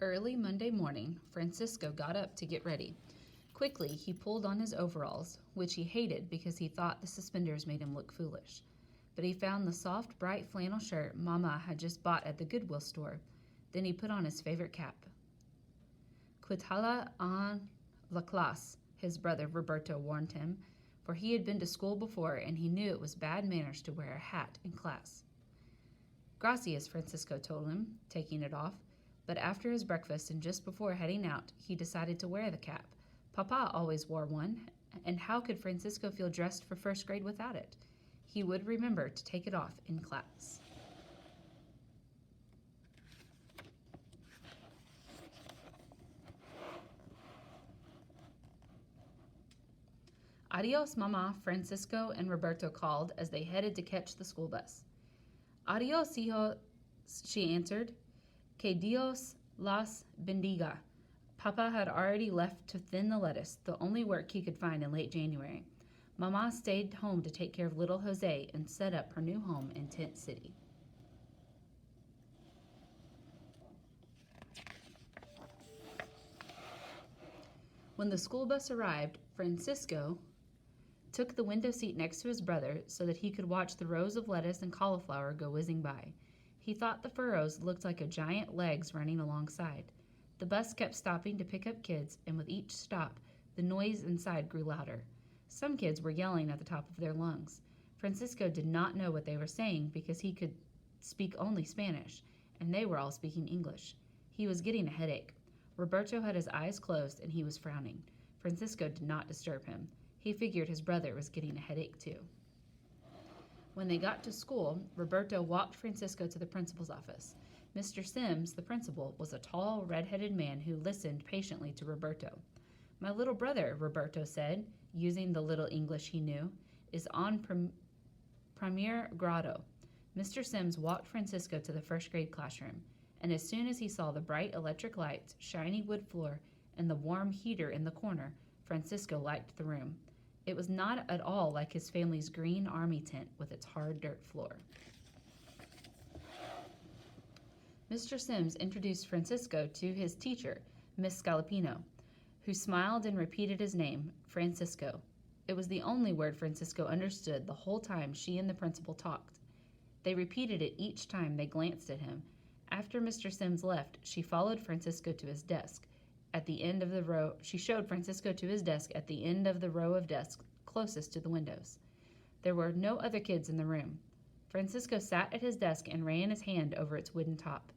Early Monday morning, Francisco got up to get ready. Quickly, he pulled on his overalls, which he hated because he thought the suspenders made him look foolish. But he found the soft, bright flannel shirt Mama had just bought at the Goodwill store. Then he put on his favorite cap. Cuitala en la classe, his brother Roberto warned him, for he had been to school before and he knew it was bad manners to wear a hat in class. Gracias, Francisco told him, taking it off. But after his breakfast and just before heading out, he decided to wear the cap. Papa always wore one, and how could Francisco feel dressed for first grade without it? He would remember to take it off in class. Adios, Mama, Francisco and Roberto called as they headed to catch the school bus. Adios, hijo, she answered. Que Dios las bendiga. Papa had already left to thin the lettuce, the only work he could find in late January. Mama stayed home to take care of little Jose and set up her new home in Tent City. When the school bus arrived, Francisco took the window seat next to his brother so that he could watch the rows of lettuce and cauliflower go whizzing by. He thought the furrows looked like a giant legs running alongside. The bus kept stopping to pick up kids, and with each stop, the noise inside grew louder. Some kids were yelling at the top of their lungs. Francisco did not know what they were saying because he could speak only Spanish, and they were all speaking English. He was getting a headache. Roberto had his eyes closed, and he was frowning. Francisco did not disturb him. He figured his brother was getting a headache too. When they got to school, Roberto walked Francisco to the principal's office. Mr. Sims, the principal, was a tall, red-headed man who listened patiently to Roberto. My little brother, Roberto said, using the little English he knew, is on primer grado. Mr. Sims walked Francisco to the first grade classroom, and as soon as he saw the bright electric lights, shiny wood floor, and the warm heater in the corner, Francisco liked the room. It was not at all like his family's green army tent with its hard dirt floor. Mr. Sims introduced Francisco to his teacher, Miss Scalapino, who smiled and repeated his name, Francisco. It was the only word Francisco understood the whole time she and the principal talked. They repeated it each time they glanced at him. After Mr. Sims left, she followed Francisco to his desk. At the end of the row, she showed Francisco to his desk at the end of the row of desks closest to the windows. There were no other kids in the room. Francisco sat at his desk and ran his hand over its wooden top.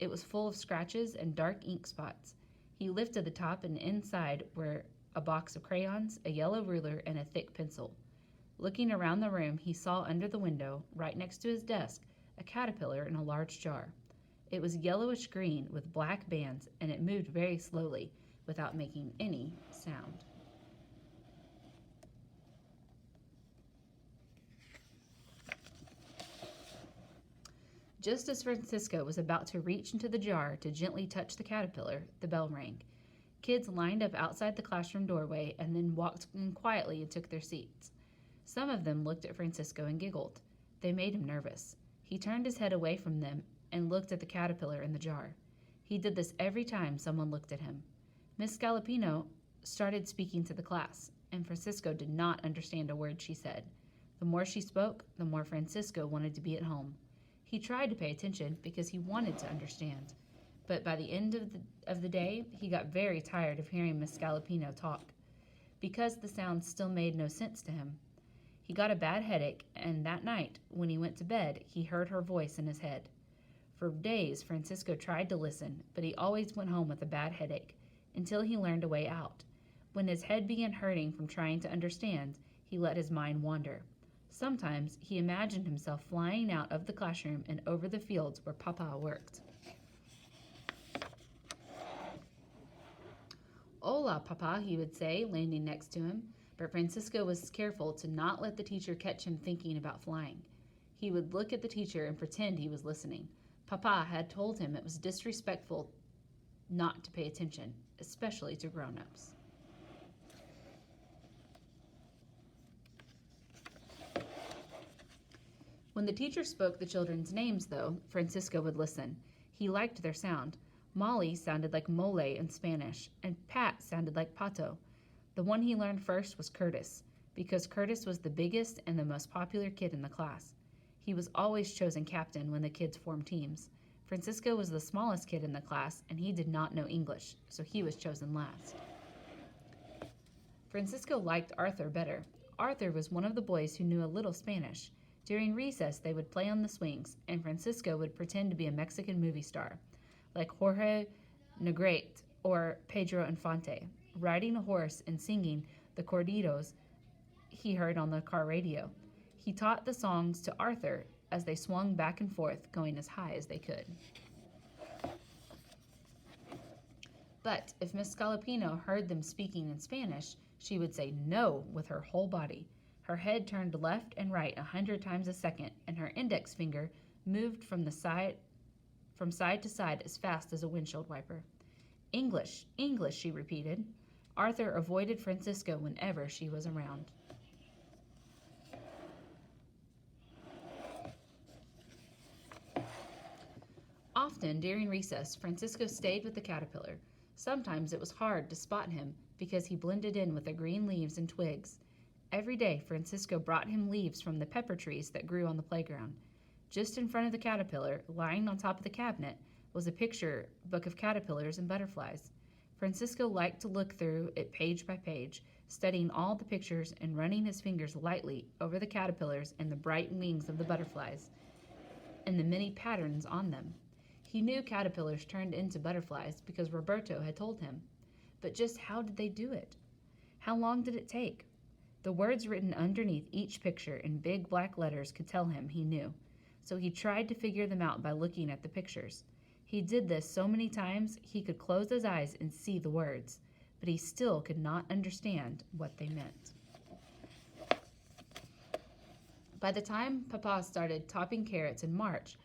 It was full of scratches and dark ink spots. He lifted the top, and inside were a box of crayons, a yellow ruler, and a thick pencil. Looking around the room, he saw under the window, right next to his desk, a caterpillar in a large jar. It was yellowish green with black bands, and it moved very slowly without making any sound. Just as Francisco was about to reach into the jar to gently touch the caterpillar, the bell rang. Kids lined up outside the classroom doorway and then walked in quietly and took their seats. Some of them looked at Francisco and giggled. They made him nervous. He turned his head away from them and looked at the caterpillar in the jar. He did this every time someone looked at him. Miss Scalapino started speaking to the class, and Francisco did not understand a word she said. The more she spoke, the more Francisco wanted to be at home. He tried to pay attention because he wanted to understand, but by the end of the day, he got very tired of hearing Miss Scalapino talk, because the sounds still made no sense to him. He got a bad headache, and that night, when he went to bed, he heard her voice in his head. For days, Francisco tried to listen, but he always went home with a bad headache, until he learned a way out. When his head began hurting from trying to understand, he let his mind wander. Sometimes he imagined himself flying out of the classroom and over the fields where Papa worked. Hola, Papa, he would say, landing next to him, but Francisco was careful to not let the teacher catch him thinking about flying. He would look at the teacher and pretend he was listening. Papa had told him it was disrespectful not to pay attention, especially to grown-ups. When the teacher spoke the children's names, though, Francisco would listen. He liked their sound. Molly sounded like mole in Spanish, and Pat sounded like pato. The one he learned first was Curtis, because Curtis was the biggest and the most popular kid in the class. He was always chosen captain when the kids formed teams. Francisco was the smallest kid in the class, and he did not know English, so he was chosen last. Francisco liked Arthur better. Arthur was one of the boys who knew a little Spanish. During recess, they would play on the swings, and Francisco would pretend to be a Mexican movie star, like Jorge Negrete or Pedro Infante, riding a horse and singing the corridos he heard on the car radio. He taught the songs to Arthur as they swung back and forth, going as high as they could. But if Miss Scalapino heard them speaking in Spanish, she would say no with her whole body. Her head turned left and right 100 times a second, and her index finger moved from side to side as fast as a windshield wiper. English, English, she repeated. Arthur avoided Francisco whenever she was around. Often during recess, Francisco stayed with the caterpillar. Sometimes it was hard to spot him because he blended in with the green leaves and twigs. Every day, Francisco brought him leaves from the pepper trees that grew on the playground. Just in front of the caterpillar, lying on top of the cabinet, was a picture book of caterpillars and butterflies. Francisco liked to look through it page by page, studying all the pictures and running his fingers lightly over the caterpillars and the bright wings of the butterflies and the many patterns on them. He knew caterpillars turned into butterflies because Roberto had told him. But just how did they do it? How long did it take? The words written underneath each picture in big black letters could tell him he knew. So he tried to figure them out by looking at the pictures. He did this so many times he could close his eyes and see the words, but he still could not understand what they meant. By the time Papa started topping carrots in March,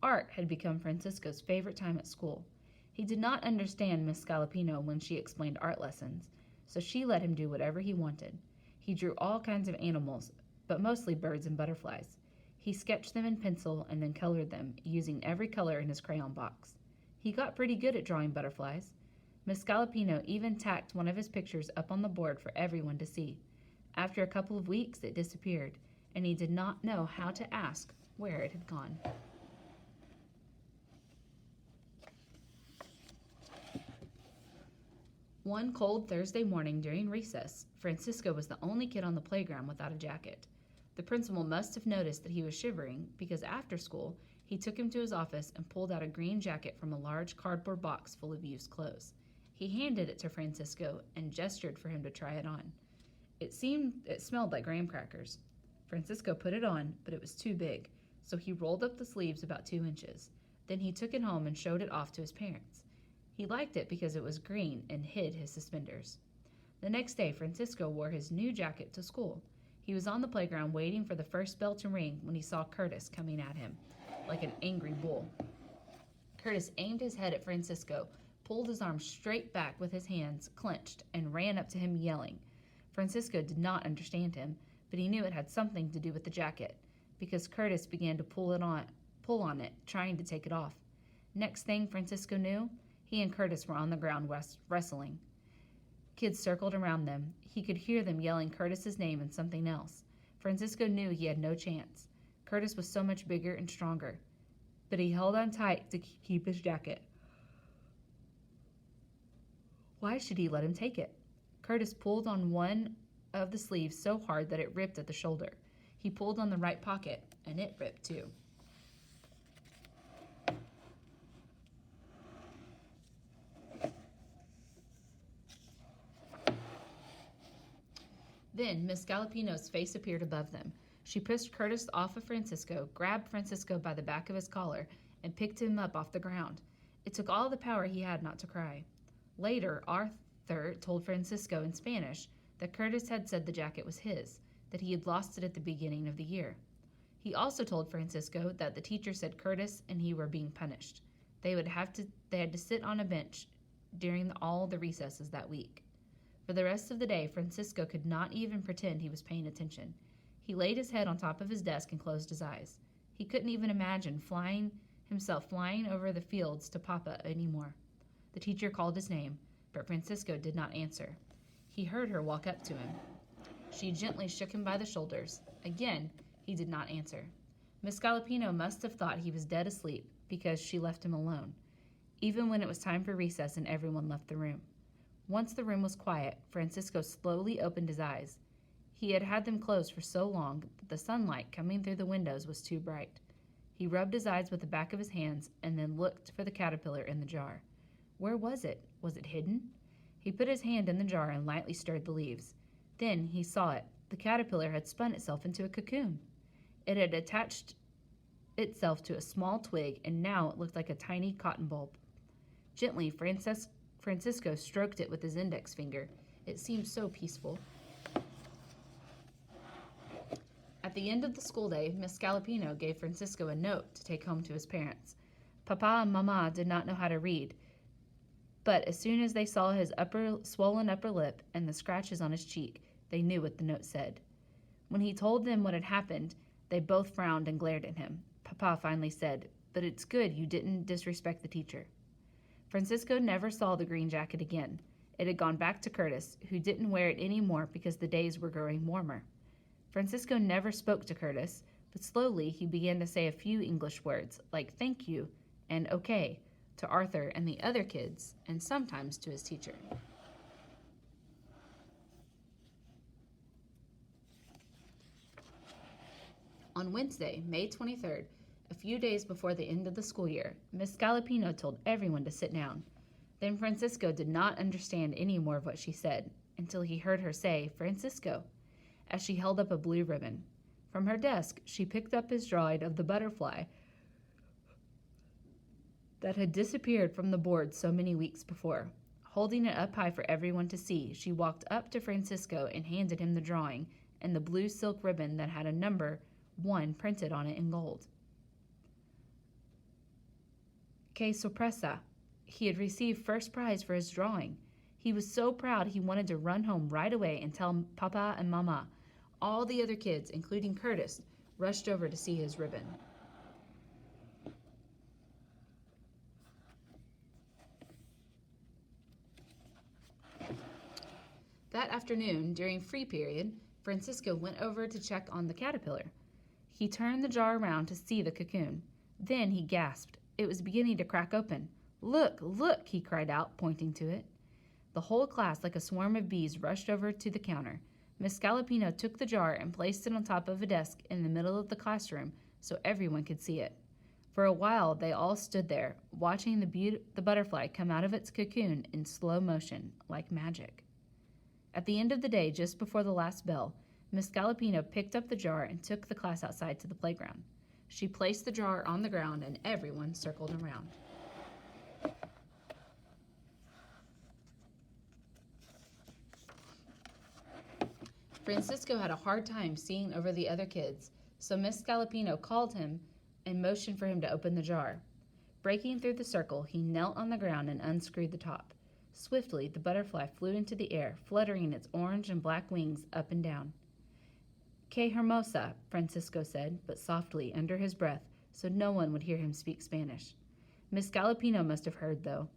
art had become Francisco's favorite time at school. He did not understand Miss Scalapino when she explained art lessons, so she let him do whatever he wanted. He drew all kinds of animals, but mostly birds and butterflies. He sketched them in pencil and then colored them, using every color in his crayon box. He got pretty good at drawing butterflies. Miss Scalapino even tacked one of his pictures up on the board for everyone to see. After a couple of weeks, it disappeared, and he did not know how to ask where it had gone. One cold Thursday morning during recess, Francisco was the only kid on the playground without a jacket. The principal must have noticed that he was shivering because after school, he took him to his office and pulled out a green jacket from a large cardboard box full of used clothes. He handed it to Francisco and gestured for him to try it on. It smelled like graham crackers. Francisco put it on, but it was too big, so he rolled up the sleeves about 2 inches. Then he took it home and showed it off to his parents. He liked it because it was green and hid his suspenders. The next day, Francisco wore his new jacket to school. He was on the playground waiting for the first bell to ring when he saw Curtis coming at him, like an angry bull. Curtis aimed his head at Francisco, pulled his arm straight back with his hands clenched, and ran up to him yelling. Francisco did not understand him, but he knew it had something to do with the jacket, because Curtis began to pull on it, trying to take it off. Next thing Francisco knew, he and Curtis were on the ground wrestling. Kids circled around them. He could hear them yelling Curtis's name and something else. Francisco knew he had no chance. Curtis was so much bigger and stronger, but he held on tight to keep his jacket. Why should he let him take it? Curtis pulled on one of the sleeves so hard that it ripped at the shoulder. He pulled on the right pocket, and it ripped too. Then Miss Scalapino's face appeared above them. She pushed Curtis off of Francisco, grabbed Francisco by the back of his collar, and picked him up off the ground. It took all the power he had not to cry. Later, Arthur told Francisco in Spanish that Curtis had said the jacket was his, that he had lost it at the beginning of the year. He also told Francisco that the teacher said Curtis and he were being punished. They had to sit on a bench during all the recesses that week. For the rest of the day, Francisco could not even pretend he was paying attention. He laid his head on top of his desk and closed his eyes. He couldn't even imagine himself flying over the fields to Papa anymore. The teacher called his name, but Francisco did not answer. He heard her walk up to him. She gently shook him by the shoulders. Again, he did not answer. Miss Galopino must have thought he was dead asleep because she left him alone, even when it was time for recess and everyone left the room. Once the room was quiet, Francisco slowly opened his eyes. He had had them closed for so long that the sunlight coming through the windows was too bright. He rubbed his eyes with the back of his hands and then looked for the caterpillar in the jar. Where was it? Was it hidden? He put his hand in the jar and lightly stirred the leaves. Then he saw it. The caterpillar had spun itself into a cocoon. It had attached itself to a small twig, and now it looked like a tiny cotton bulb. Gently, Francisco stroked it with his index finger. It seemed so peaceful. At the end of the school day, Miss Galopino gave Francisco a note to take home to his parents. Papa and Mama did not know how to read, but as soon as they saw his swollen upper lip and the scratches on his cheek, they knew what the note said. When he told them what had happened, they both frowned and glared at him. Papa finally said, "But it's good you didn't disrespect the teacher." Francisco never saw the green jacket again. It had gone back to Curtis, who didn't wear it anymore because the days were growing warmer. Francisco never spoke to Curtis, but slowly he began to say a few English words, like thank you and okay, to Arthur and the other kids, and sometimes to his teacher. On Wednesday, May 23rd, a few days before the end of the school year, Miss Galopino told everyone to sit down. Then Francisco did not understand any more of what she said, until he heard her say, "Francisco," as she held up a blue ribbon. From her desk, she picked up his drawing of the butterfly that had disappeared from the board so many weeks before. Holding it up high for everyone to see, she walked up to Francisco and handed him the drawing and the blue silk ribbon that had a number 1 printed on it in gold. Que sorpresa! He had received first prize for his drawing. He was so proud he wanted to run home right away and tell Papa and Mama. All the other kids, including Curtis, rushed over to see his ribbon. That afternoon, during free period, Francisco went over to check on the caterpillar. He turned the jar around to see the cocoon. Then he gasped. It was beginning to crack open. "Look, look," he cried out, pointing to it. The whole class, like a swarm of bees, rushed over to the counter. Miss Galopino took the jar and placed it on top of a desk in the middle of the classroom so everyone could see it. For a while, they all stood there, watching the butterfly come out of its cocoon in slow motion, like magic. At the end of the day, just before the last bell, Miss Galopino picked up the jar and took the class outside to the playground. She placed the jar on the ground and everyone circled around. Francisco had a hard time seeing over the other kids, so Miss Galopino called him and motioned for him to open the jar. Breaking through the circle, he knelt on the ground and unscrewed the top. Swiftly, the butterfly flew into the air, fluttering its orange and black wings up and down. "Que hermosa," Francisco said, but softly, under his breath, so no one would hear him speak Spanish. Miss Galopino must have heard, though.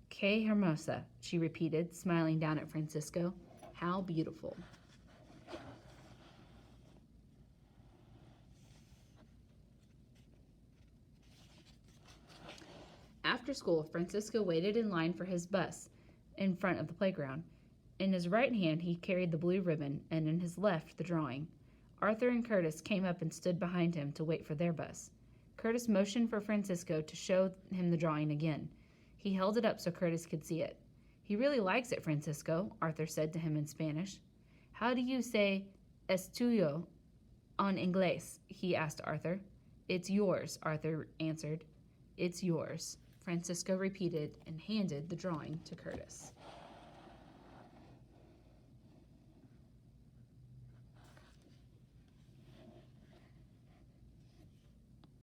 "Que hermosa," she repeated, smiling down at Francisco. "How beautiful." After school, Francisco waited in line for his bus in front of the playground. In his right hand, he carried the blue ribbon, and in his left, the drawing. Arthur and Curtis came up and stood behind him to wait for their bus. Curtis motioned for Francisco to show him the drawing again. He held it up so Curtis could see it. "He really likes it, Francisco," Arthur said to him in Spanish. "How do you say es tuyo en inglés?" he asked Arthur. "It's yours," Arthur answered. "It's yours," Francisco repeated and handed the drawing to Curtis.